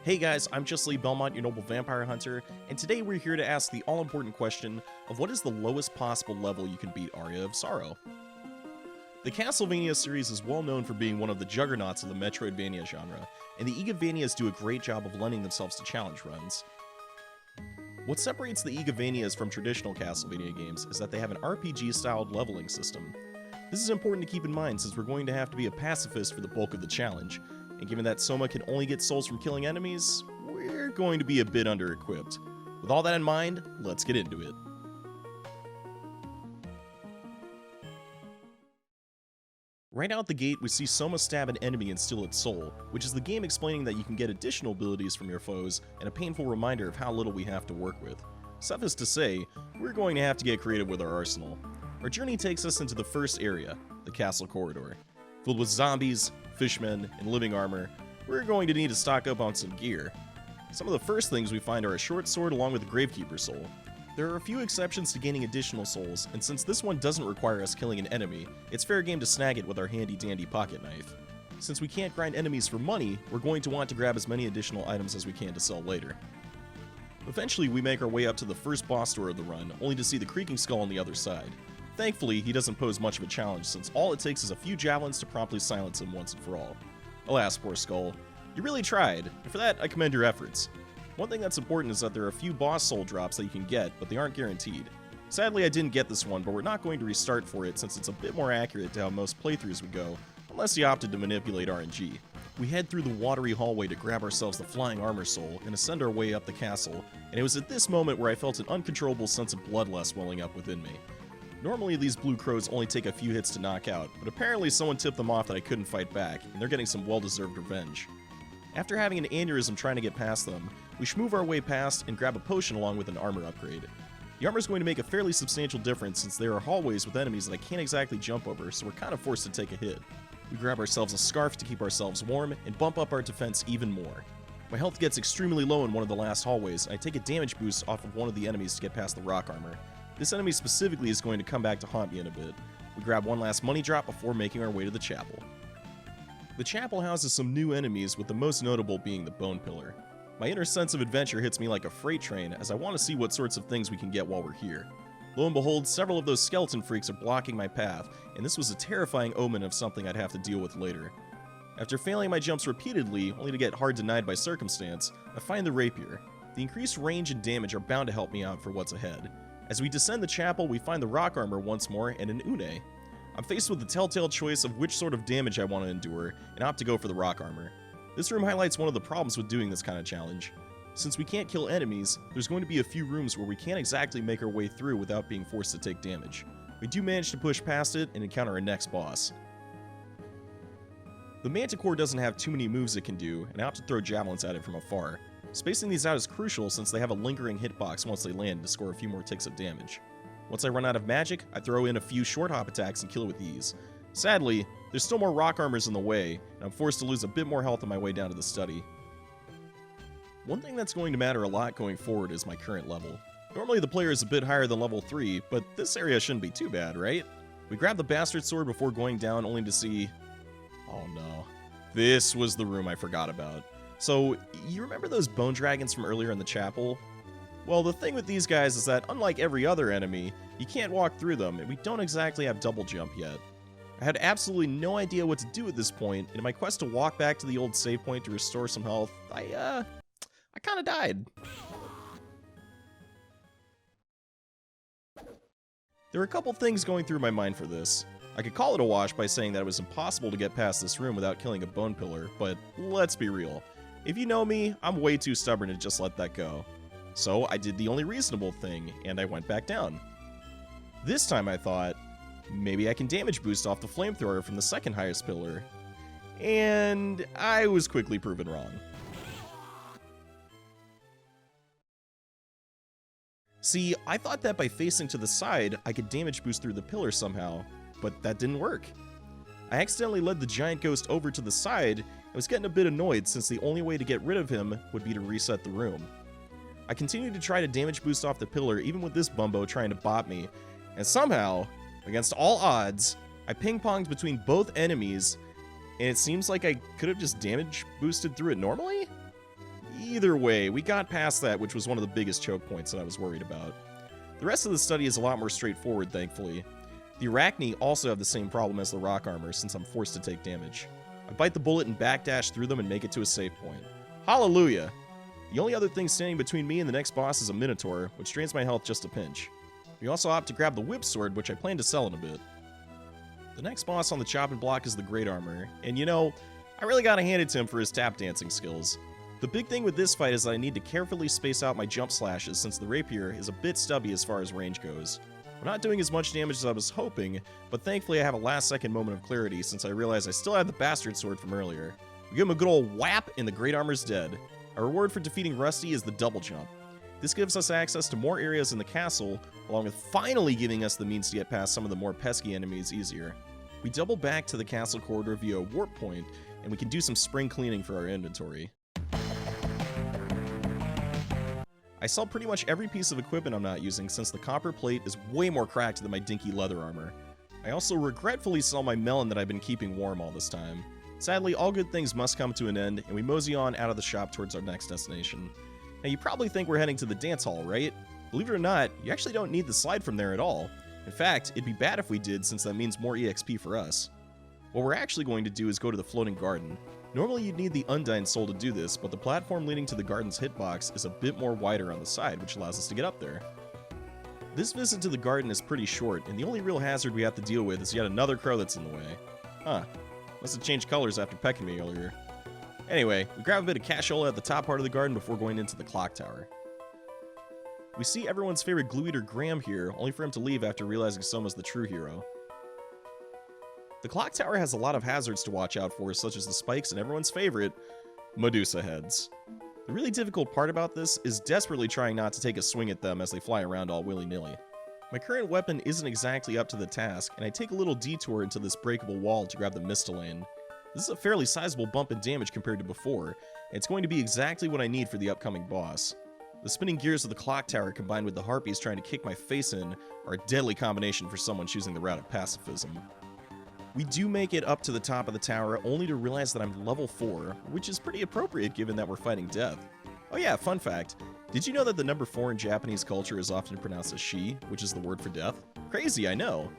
Hey guys, I'm Just Lee Belmont, your noble vampire hunter, and today we're here to ask the all-important question of what is the lowest possible level you can beat Aria of Sorrow. The Castlevania series is well known for being one of the juggernauts of the Metroidvania genre, and the Igavanias do a great job of lending themselves to challenge runs. What separates the Igavanias from traditional Castlevania games is that they have an RPG-styled leveling system. This is important to keep in mind since we're going to have to be a pacifist for the bulk of the challenge, and given that Soma can only get souls from killing enemies, we're going to be a bit under-equipped. With all that in mind, let's get into it. Right out the gate, we see Soma stab an enemy and steal its soul, which is the game explaining that you can get additional abilities from your foes, and a painful reminder of how little we have to work with. Suffice to say, we're going to have to get creative with our arsenal. Our journey takes us into the first area, the castle corridor. Filled with zombies, fishmen, and living armor, we're going to need to stock up on some gear. Some of the first things we find are a short sword along with a Gravekeeper soul. There are a few exceptions to gaining additional souls, and since this one doesn't require us killing an enemy, it's fair game to snag it with our handy-dandy pocket knife. Since we can't grind enemies for money, we're going to want to grab as many additional items as we can to sell later. Eventually, we make our way up to the first boss door of the run, only to see the Creaking Skull on the other side. Thankfully, he doesn't pose much of a challenge since all it takes is a few javelins to promptly silence him once and for all. Alas, poor Skull. You really tried, and for that, I commend your efforts. One thing that's important is that there are a few boss soul drops that you can get, but they aren't guaranteed. Sadly, I didn't get this one, but we're not going to restart for it since it's a bit more accurate to how most playthroughs would go, unless you opted to manipulate RNG. We head through the watery hallway to grab ourselves the Flying Armor Soul and ascend our way up the castle, and it was at this moment where I felt an uncontrollable sense of bloodlust welling up within me. Normally, these blue crows only take a few hits to knock out, but apparently someone tipped them off that I couldn't fight back, and they're getting some well-deserved revenge. After having an aneurysm trying to get past them, we shmove our way past and grab a potion along with an armor upgrade. The armor is going to make a fairly substantial difference since there are hallways with enemies that I can't exactly jump over, so we're kind of forced to take a hit. We grab ourselves a scarf to keep ourselves warm, and bump up our defense even more. My health gets extremely low in one of the last hallways, and I take a damage boost off of one of the enemies to get past the rock armor. This enemy specifically is going to come back to haunt me in a bit. We grab one last money drop before making our way to the chapel. The chapel houses some new enemies, with the most notable being the Bone Pillar. My inner sense of adventure hits me like a freight train as I want to see what sorts of things we can get while we're here. Lo and behold, several of those skeleton freaks are blocking my path, and this was a terrifying omen of something I'd have to deal with later. After failing my jumps repeatedly, only to get hard denied by circumstance, I find the rapier. The increased range and damage are bound to help me out for what's ahead. As we descend the chapel, we find the rock armor once more and an une. I'm faced with the telltale choice of which sort of damage I want to endure, and opt to go for the rock armor. This room highlights one of the problems with doing this kind of challenge. Since we can't kill enemies, there's going to be a few rooms where we can't exactly make our way through without being forced to take damage. We do manage to push past it and encounter our next boss. The Manticore doesn't have too many moves it can do, and I opt to throw javelins at it from afar. Spacing these out is crucial since they have a lingering hitbox once they land to score a few more ticks of damage. Once I run out of magic, I throw in a few short hop attacks and kill it with ease. Sadly, there's still more rock armors in the way, and I'm forced to lose a bit more health on my way down to the study. One thing that's going to matter a lot going forward is my current level. Normally the player is a bit higher than level 3, but this area shouldn't be too bad, right? We grab the Bastard Sword before going down only to see... oh no. This was the room I forgot about. So, you remember those bone dragons from earlier in the chapel? Well, the thing with these guys is that, unlike every other enemy, you can't walk through them, and we don't exactly have double jump yet. I had absolutely no idea what to do at this point, and in my quest to walk back to the old save point to restore some health, I kinda died. There were a couple things going through my mind for this. I could call it a wash by saying that it was impossible to get past this room without killing a bone pillar, but let's be real. If you know me, I'm way too stubborn to just let that go. So I did the only reasonable thing, and I went back down. This time I thought, maybe I can damage boost off the flamethrower from the second highest pillar. And I was quickly proven wrong. See, I thought that by facing to the side, I could damage boost through the pillar somehow, but that didn't work. I accidentally led the giant ghost over to the side, and was getting a bit annoyed since the only way to get rid of him would be to reset the room. I continued to try to damage boost off the pillar even with this bumbo trying to bop me, and somehow, against all odds, I ping-ponged between both enemies, and it seems like I could have just damage boosted through it normally? Either way, we got past that, which was one of the biggest choke points that I was worried about. The rest of the study is a lot more straightforward, thankfully. The Arachne also have the same problem as the rock armor, since I'm forced to take damage. I bite the bullet and backdash through them and make it to a safe point. Hallelujah! The only other thing standing between me and the next boss is a Minotaur, which drains my health just a pinch. We also opt to grab the whip sword, which I plan to sell in a bit. The next boss on the chopping block is the Great Armor, and you know, I really gotta hand it to him for his tap dancing skills. The big thing with this fight is that I need to carefully space out my jump slashes since the rapier is a bit stubby as far as range goes. I'm not doing as much damage as I was hoping, but thankfully I have a last second moment of clarity since I realize I still have the bastard sword from earlier. We give him a good old whap and the Great Armor's dead. Our reward for defeating Rusty is the double jump. This gives us access to more areas in the castle, along with finally giving us the means to get past some of the more pesky enemies easier. We double back to the castle corridor via a warp point, and we can do some spring cleaning for our inventory. I sell pretty much every piece of equipment I'm not using since the copper plate is way more cracked than my dinky leather armor. I also regretfully sell my melon that I've been keeping warm all this time. Sadly, all good things must come to an end, and we mosey on out of the shop towards our next destination. Now you probably think we're heading to the dance hall, right? Believe it or not, you actually don't need the slide from there at all. In fact, it'd be bad if we did since that means more EXP for us. What we're actually going to do is go to the floating garden. Normally you'd need the Undyne Soul to do this, but the platform leading to the garden's hitbox is a bit more wider on the side, which allows us to get up there. This visit to the garden is pretty short, and the only real hazard we have to deal with is yet another crow that's in the way. Huh. Must have changed colors after pecking me earlier. Anyway, we grab a bit of cashola at the top part of the garden before going into the clock tower. We see everyone's favorite glue eater Graham here, only for him to leave after realizing Soma's the true hero. The clock tower has a lot of hazards to watch out for, such as the spikes and everyone's favorite, Medusa heads. The really difficult part about this is desperately trying not to take a swing at them as they fly around all willy-nilly. My current weapon isn't exactly up to the task, and I take a little detour into this breakable wall to grab the Mistylane. This is a fairly sizable bump in damage compared to before, and it's going to be exactly what I need for the upcoming boss. The spinning gears of the clock tower combined with the harpies trying to kick my face in are a deadly combination for someone choosing the route of pacifism. We do make it up to the top of the tower only to realize that I'm level 4, which is pretty appropriate given that we're fighting death. Oh yeah, fun fact. Did you know that the number 4 in Japanese culture is often pronounced as shi, which is the word for death? Crazy, I know.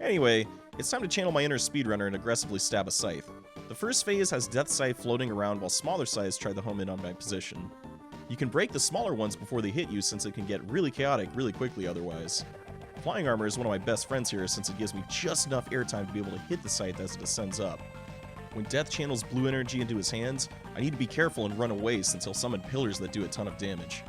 Anyway, it's time to channel my inner speedrunner and aggressively stab a scythe. The first phase has Death Scythe floating around while smaller scythes try to home in on my position. You can break the smaller ones before they hit you since it can get really chaotic really quickly otherwise. Flying armor is one of my best friends here since it gives me just enough airtime to be able to hit the scythe as it ascends up. When Death channels blue energy into his hands, I need to be careful and run away since he'll summon pillars that do a ton of damage.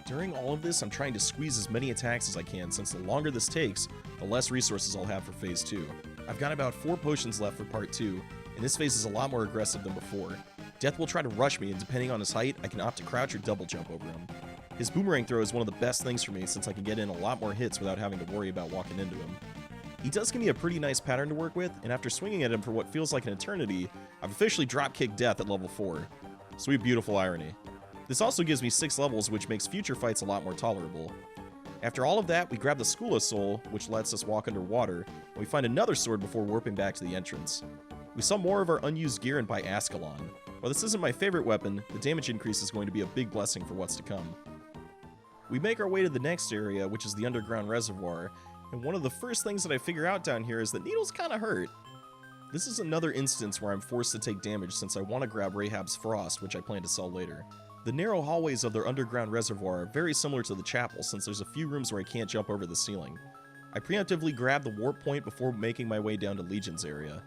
During all of this, I'm trying to squeeze as many attacks as I can since the longer this takes, the less resources I'll have for phase 2. I've got about 4 potions left for part 2, and this phase is a lot more aggressive than before. Death will try to rush me, and depending on his height, I can opt to crouch or double jump over him. His boomerang throw is one of the best things for me since I can get in a lot more hits without having to worry about walking into him. He does give me a pretty nice pattern to work with, and after swinging at him for what feels like an eternity, I've officially drop-kicked Death at level 4. Sweet beautiful irony. This also gives me 6 levels, which makes future fights a lot more tolerable. After all of that, we grab the Skula Soul, which lets us walk underwater, and we find another sword before warping back to the entrance. We sell more of our unused gear and buy Ascalon. While this isn't my favorite weapon, the damage increase is going to be a big blessing for what's to come. We make our way to the next area, which is the underground reservoir, and one of the first things that I figure out down here is that needles kinda hurt. This is another instance where I'm forced to take damage since I want to grab Rahab's Frost, which I plan to sell later. The narrow hallways of their underground reservoir are very similar to the chapel since there's a few rooms where I can't jump over the ceiling. I preemptively grab the warp point before making my way down to Legion's area.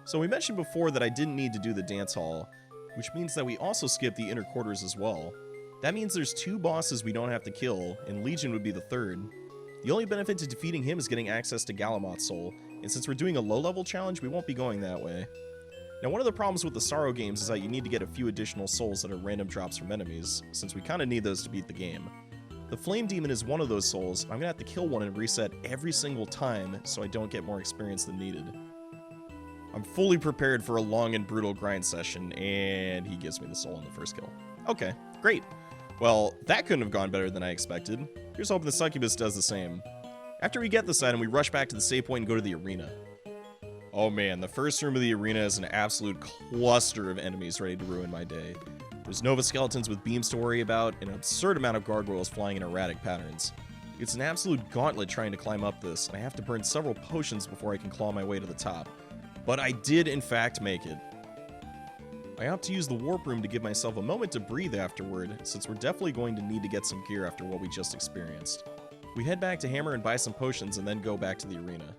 So we mentioned before that I didn't need to do the dance hall, which means that we also skip the inner quarters as well. That means there's 2 bosses we don't have to kill, and Legion would be the 3rd. The only benefit to defeating him is getting access to Galamoth's Soul, and since we're doing a low-level challenge, we won't be going that way. Now, one of the problems with the Sorrow games is that you need to get a few additional souls that are random drops from enemies, since we kinda need those to beat the game. The Flame Demon is one of those souls. I'm gonna have to kill one and reset every single time so I don't get more experience than needed. I'm fully prepared for a long and brutal grind session, and he gives me the soul on the first kill. Okay, great. Well, that couldn't have gone better than I expected. Here's hoping the Succubus does the same. After we get this item, we rush back to the save point and go to the arena. Oh man, the first room of the arena is an absolute cluster of enemies ready to ruin my day. There's Nova Skeletons with beams to worry about, and an absurd amount of gargoyles flying in erratic patterns. It's an absolute gauntlet trying to climb up this, and I have to burn several potions before I can claw my way to the top. But I did in fact make it. I opt to use the warp room to give myself a moment to breathe afterward, since we're definitely going to need to get some gear after what we just experienced. We head back to Hammer and buy some potions and then go back to the arena.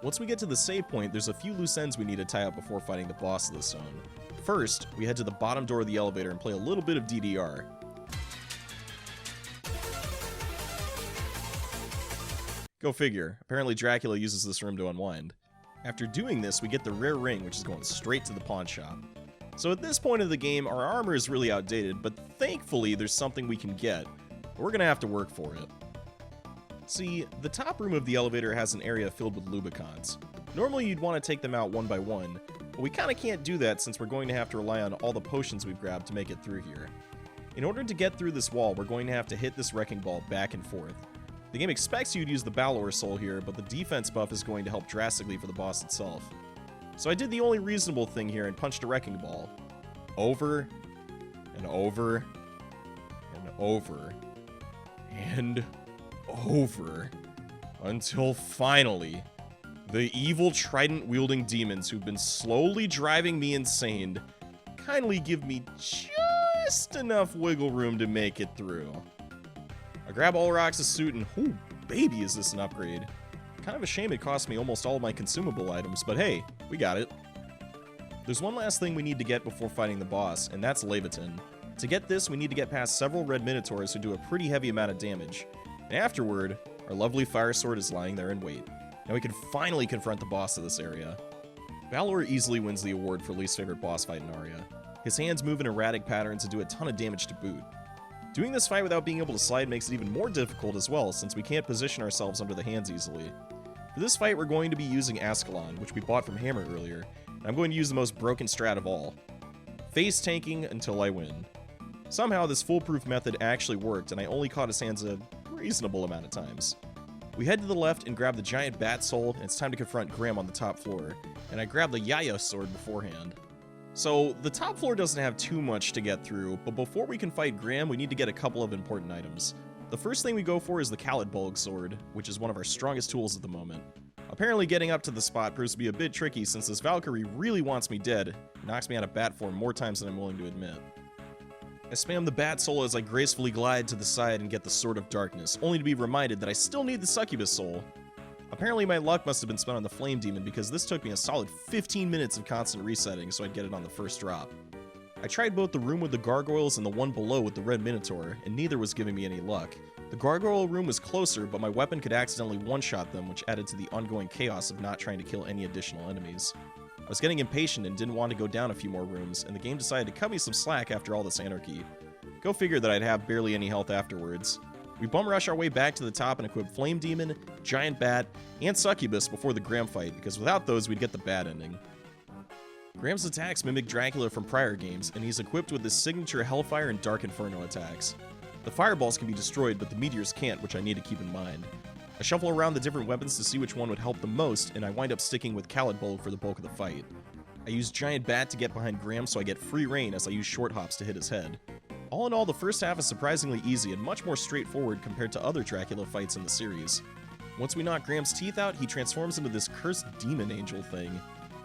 Once we get to the save point, there's a few loose ends we need to tie up before fighting the boss of the zone. First, we head to the bottom door of the elevator and play a little bit of DDR. Go figure, apparently Dracula uses this room to unwind. After doing this, we get the rare ring, which is going straight to the pawn shop. So at this point of the game, our armor is really outdated, but thankfully there's something we can get. We're gonna have to work for it. See, the top room of the elevator has an area filled with Lubicons. Normally you'd want to take them out one by one, but we kinda can't do that since we're going to have to rely on all the potions we've grabbed to make it through here. In order to get through this wall, we're going to have to hit this wrecking ball back and forth. The game expects you to use the Balor Soul here, but the defense buff is going to help drastically for the boss itself. So I did the only reasonable thing here and punched a wrecking ball. Over, and over, and over, and over, until finally, the evil trident-wielding demons who've been slowly driving me insane kindly give me just enough wiggle room to make it through. I grab Olrox's suit and, whoo, baby, is this an upgrade. Kind of a shame it cost me almost all of my consumable items, but hey, we got it. There's one last thing we need to get before fighting the boss, and that's Leviton. To get this, we need to get past several red minotaurs who do a pretty heavy amount of damage. And afterward, our lovely fire sword is lying there in wait. Now we can finally confront the boss of this area. Balor easily wins the award for least favorite boss fight in Aria. His hands move in erratic patterns and do a ton of damage to boot. Doing this fight without being able to slide makes it even more difficult as well, since we can't position ourselves under the hands easily. For this fight, we're going to be using Ascalon, which we bought from Hammer earlier, and I'm going to use the most broken strat of all. Face tanking until I win. Somehow this foolproof method actually worked, and I only caught his hands a reasonable amount of times. We head to the left and grab the giant bat soul, and it's time to confront Graham on the top floor, and I grab the Yaya sword beforehand. So, the top floor doesn't have too much to get through, but before we can fight Graham, we need to get a couple of important items. The first thing we go for is the Calitbolg sword, which is one of our strongest tools at the moment. Apparently getting up to the spot proves to be a bit tricky since this Valkyrie really wants me dead, and knocks me out of bat form more times than I'm willing to admit. I spam the bat soul as I gracefully glide to the side and get the Sword of Darkness, only to be reminded that I still need the Succubus soul. Apparently my luck must have been spent on the Flame Demon because this took me a solid 15 minutes of constant resetting so I'd get it on the first drop. I tried both the room with the gargoyles and the one below with the red minotaur, and neither was giving me any luck. The gargoyle room was closer, but my weapon could accidentally one-shot them, which added to the ongoing chaos of not trying to kill any additional enemies. I was getting impatient and didn't want to go down a few more rooms, and the game decided to cut me some slack after all this anarchy. Go figure that I'd have barely any health afterwards. We bum rush our way back to the top and equip Flame Demon, Giant Bat, and Succubus before the Graham fight, because without those we'd get the bad ending. Graham's attacks mimic Dracula from prior games, and he's equipped with his signature Hellfire and Dark Inferno attacks. The fireballs can be destroyed, but the meteors can't, which I need to keep in mind. I shuffle around the different weapons to see which one would help the most, and I wind up sticking with Calitbolg for the bulk of the fight. I use Giant Bat to get behind Graham so I get free reign as I use short hops to hit his head. All in all, the first half is surprisingly easy and much more straightforward compared to other Dracula fights in the series. Once we knock Graham's teeth out, he transforms into this cursed demon angel thing.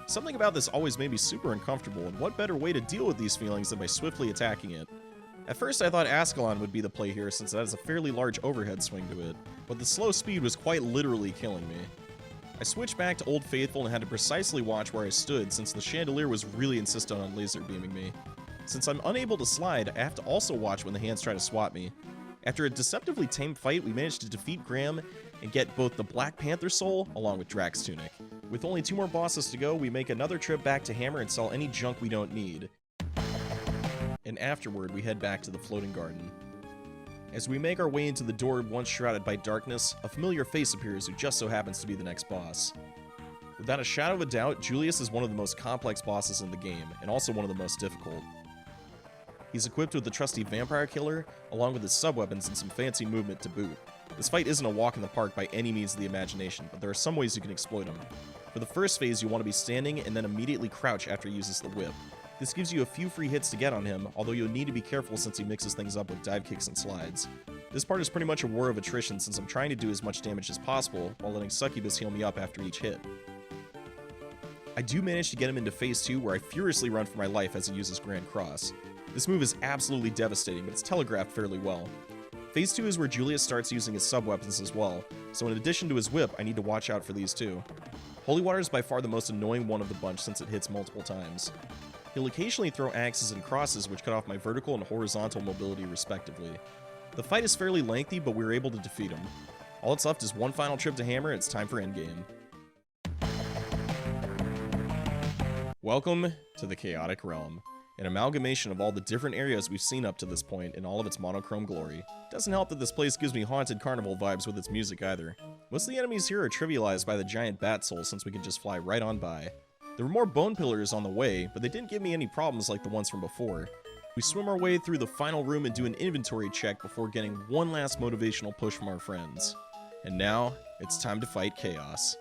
Something about this always made me super uncomfortable, and what better way to deal with these feelings than by swiftly attacking it. At first I thought Ascalon would be the play here since it has a fairly large overhead swing to it, but the slow speed was quite literally killing me. I switched back to Old Faithful and had to precisely watch where I stood since the chandelier was really insistent on laser beaming me. Since I'm unable to slide, I have to also watch when the hands try to swat me. After a deceptively tame fight, we managed to defeat Graham and get both the Black Panther Soul along with Drax Tunic. With only 2 more bosses to go, we make another trip back to Hammer and sell any junk we don't need. And afterward, we head back to the Floating Garden. As we make our way into the door once shrouded by darkness, a familiar face appears who just so happens to be the next boss. Without a shadow of a doubt, Julius is one of the most complex bosses in the game, and also one of the most difficult. He's equipped with the trusty Vampire Killer, along with his sub-weapons and some fancy movement to boot. This fight isn't a walk in the park by any means of the imagination, but there are some ways you can exploit him. For the first phase, you want to be standing and then immediately crouch after he uses the whip. This gives you a few free hits to get on him, although you'll need to be careful since he mixes things up with dive kicks and slides. This part is pretty much a war of attrition since I'm trying to do as much damage as possible while letting Succubus heal me up after each hit. I do manage to get him into phase 2 where I furiously run for my life as he uses Grand Cross. This move is absolutely devastating, but it's telegraphed fairly well. Phase 2 is where Julius starts using his sub-weapons as well, so in addition to his whip, I need to watch out for these too. Holy Water is by far the most annoying one of the bunch since it hits multiple times. He'll occasionally throw axes and crosses which cut off my vertical and horizontal mobility respectively. The fight is fairly lengthy, but we were able to defeat him. All that's left is one final trip to Hammer, and it's time for endgame. Welcome to the Chaotic Realm, an amalgamation of all the different areas we've seen up to this point in all of its monochrome glory. Doesn't help that this place gives me Haunted Carnival vibes with its music either. Most of the enemies here are trivialized by the giant bat soul since we can just fly right on by. There were more bone pillars on the way, but they didn't give me any problems like the ones from before. We swim our way through the final room and do an inventory check before getting one last motivational push from our friends. And now, it's time to fight Chaos.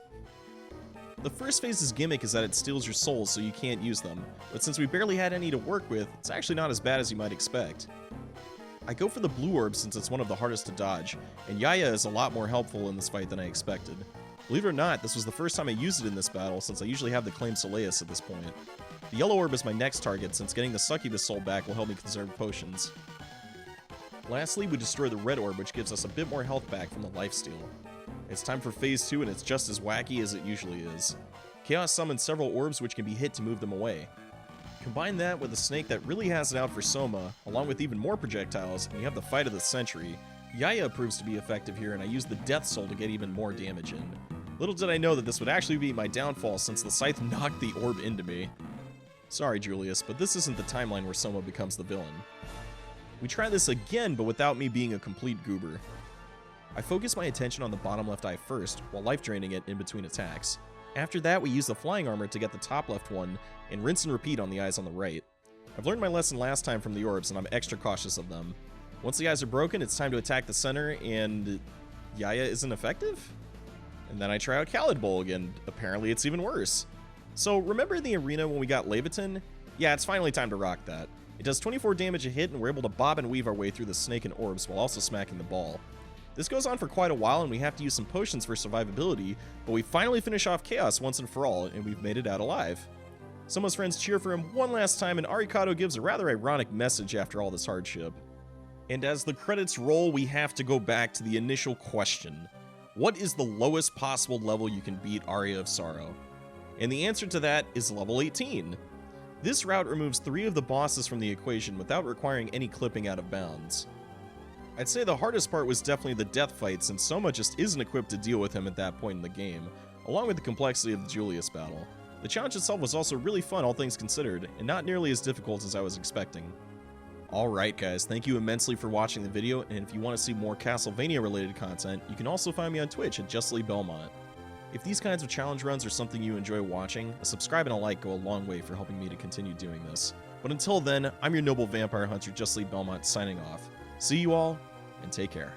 The first phase's gimmick is that it steals your souls so you can't use them, but since we barely had any to work with, it's actually not as bad as you might expect. I go for the blue orb since it's one of the hardest to dodge, and Yaya is a lot more helpful in this fight than I expected. Believe it or not, this was the first time I used it in this battle since I usually have the Claim Soleus at this point. The yellow orb is my next target since getting the Succubus soul back will help me conserve potions. Lastly, we destroy the red orb which gives us a bit more health back from the lifesteal. It's time for phase 2 and it's just as wacky as it usually is. Chaos summons several orbs which can be hit to move them away. Combine that with a snake that really has it out for Soma, along with even more projectiles, and you have the fight of the century. Yaya proves to be effective here and I use the Death Soul to get even more damage in. Little did I know that this would actually be my downfall since the scythe knocked the orb into me. Sorry Julius, but this isn't the timeline where Soma becomes the villain. We try this again, but without me being a complete goober. I focus my attention on the bottom left eye first, while life draining it in between attacks. After that, we use the flying armor to get the top left one, and rinse and repeat on the eyes on the right. I've learned my lesson last time from the orbs, and I'm extra cautious of them. Once the eyes are broken, it's time to attack the center, and Yaya isn't effective? And then I try out Khalid Bowl again. Apparently it's even worse. So remember in the arena when we got Leviton? Yeah, it's finally time to rock that. It does 24 damage a hit, and we're able to bob and weave our way through the snake and orbs while also smacking the ball. This goes on for quite a while, and we have to use some potions for survivability, but we finally finish off Chaos once and for all, and we've made it out alive. Soma's friends cheer for him one last time, and Arikado gives a rather ironic message after all this hardship. And as the credits roll, we have to go back to the initial question. What is the lowest possible level you can beat Aria of Sorrow? And the answer to that is level 18. This route removes 3 of the bosses from the equation without requiring any clipping out of bounds. I'd say the hardest part was definitely the death fight since Soma just isn't equipped to deal with him at that point in the game, along with the complexity of the Julius battle. The challenge itself was also really fun all things considered, and not nearly as difficult as I was expecting. Alright guys, thank you immensely for watching the video, and if you want to see more Castlevania related content, you can also find me on Twitch at JustLeeBelmont. If these kinds of challenge runs are something you enjoy watching, a subscribe and a like go a long way for helping me to continue doing this. But until then, I'm your noble vampire hunter, JustLeeBelmont, signing off. See you all, and take care.